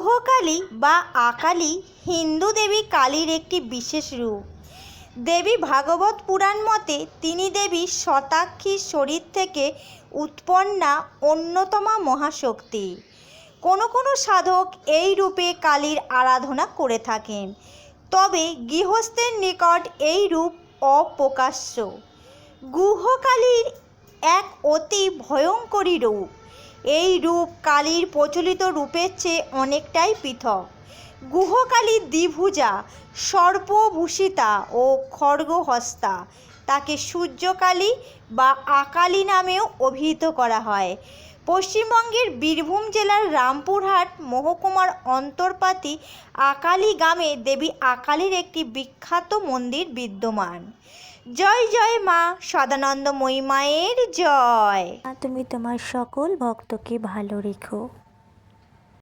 গুহকালী বা আকালী হিন্দু দেবী কালীর একটি বিশেষ রূপ। দেবী ভাগবত পুরাণ মতে তিনি দেবী শতাক্ষীর শরীর থেকে উৎপন্না অন্যতমা মহাশক্তি। কোনো কোনো সাধক এই রূপে কালীর আরাধনা করে থাকেন, তবে গৃহস্থের নিকট এই রূপ অপ্রকাশ্য। গুহকালীর এক অতি ভয়ঙ্করী রূপ। এই রূপ কালীর প্রচলিত রূপের চেয়ে অনেকটাই পৃথক। গুহকালী দ্বিভুজা, সর্পভূষিতা ও খড়গহস্তা। তাকে সূর্যকালী বা আকালী নামেও অভিহিত করা হয়। পশ্চিমবঙ্গের বীরভূম জেলার রামপুরহাট মহকুমার অন্তর্পাতি আকালী গ্রামে দেবী আকালীর একটি বিখ্যাত মন্দির বিদ্যমান। জয় জয় মা সদানন্দময়ী মায়ের জয়। তুমি তোমার সকল ভক্তকে ভালো রেখো।